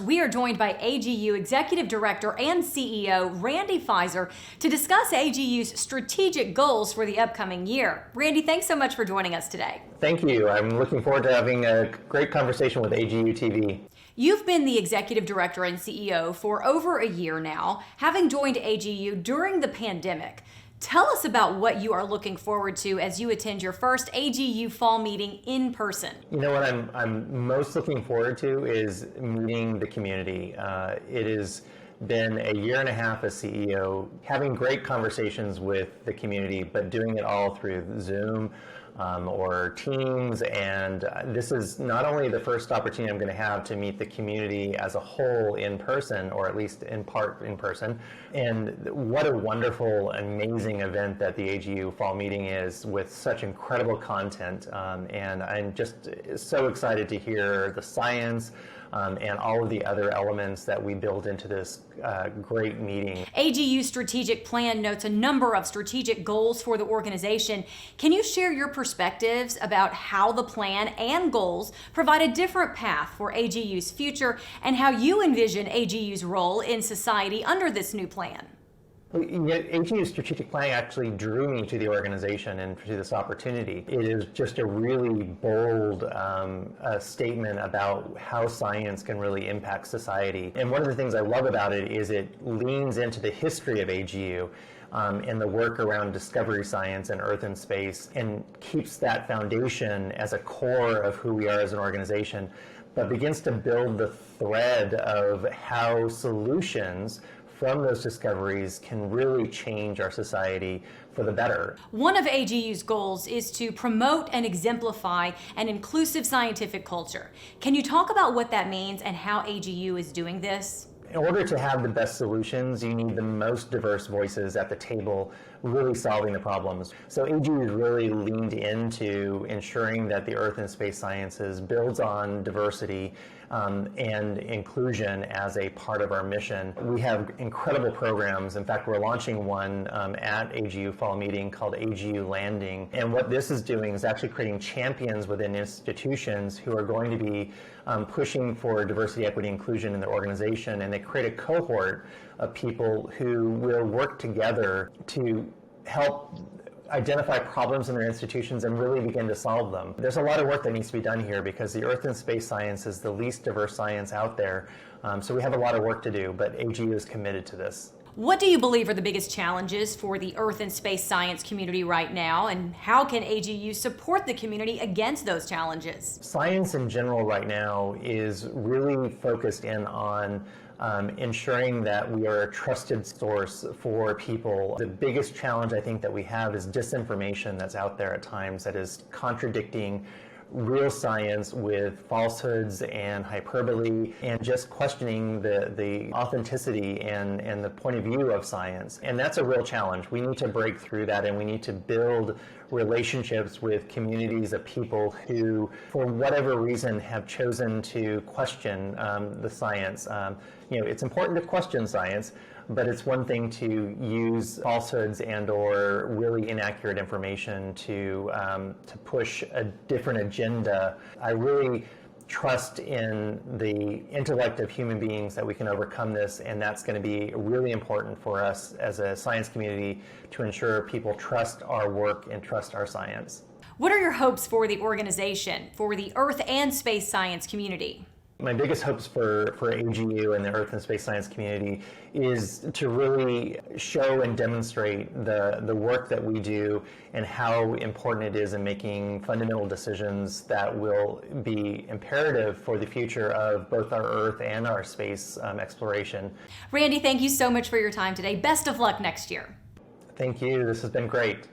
we are joined by AGU Executive Director and CEO Randy Fiser to discuss AGU's strategic goals for the upcoming year. Randy, thanks so much for joining us today. Thank you. I'm looking forward to having a great conversation with AGU TV. You've been the Executive Director and CEO for over a year now, having joined AGU during the pandemic. Tell us about what you are looking forward to as you attend your first AGU fall meeting in person. You know what I'm most looking forward to is meeting the community. It has been a year and a half as CEO, having great conversations with the community, but doing it all through Zoom or Teams, and this is not only the first opportunity I'm going to have to meet the community as a whole in person, or at least in part in person, and what a wonderful, amazing event that the AGU Fall Meeting is, with such incredible content, and I'm just so excited to hear the science and all of the other elements that we build into this great meeting. AGU Strategic Plan notes a number of strategic goals for the organization. Can you share your perspectives about how the plan and goals provide a different path for AGU's future and how you envision AGU's role in society under this new plan? AGU Strategic Plan actually drew me to the organization and to this opportunity. It is just a really bold statement about how science can really impact society. And one of the things I love about it is it leans into the history of AGU and the work around discovery science and Earth and space, and keeps that foundation as a core of who we are as an organization, but begins to build the thread of how solutions from those discoveries can really change our society for the better. One of AGU's goals is to promote and exemplify an inclusive scientific culture. Can you talk about what that means and how AGU is doing this? In order to have the best solutions, you need the most diverse voices at the table really solving the problems. So AGU has really leaned into ensuring that the Earth and space sciences builds on diversity and inclusion as a part of our mission. We have incredible programs. In fact, we're launching one at AGU Fall Meeting called AGU Landing. And what this is doing is actually creating champions within institutions who are going to be pushing for diversity, equity, inclusion in their organization. And they create a cohort of people who will work together to help identify problems in their institutions and really begin to solve them. There's a lot of work that needs to be done here because the Earth and space science is the least diverse science out there. So we have a lot of work to do, but AGU is committed to this. What do you believe are the biggest challenges for the Earth and space science community right now, and how can AGU support the community against those challenges? Science in general right now is really focused in on ensuring that we are a trusted source for people. The biggest challenge I think that we have is disinformation that's out there at times that is contradicting real science with falsehoods and hyperbole, and just questioning the authenticity and the point of view of science. And that's a real challenge. We need to break through that, and we need to build relationships with communities of people who, for whatever reason, have chosen to question the science. It's important to question science, but it's one thing to use falsehoods and or really inaccurate information to push a different agenda. I really trust in the intellect of human beings that we can overcome this, and that's going to be really important for us as a science community to ensure people trust our work and trust our science. What are your hopes for the organization, for the Earth and space science community? My biggest hopes for AGU and the Earth and Space Science community is to really show and demonstrate the work that we do and how important it is in making fundamental decisions that will be imperative for the future of both our Earth and our space exploration. Randy, thank you so much for your time today. Best of luck next year. Thank you. This has been great.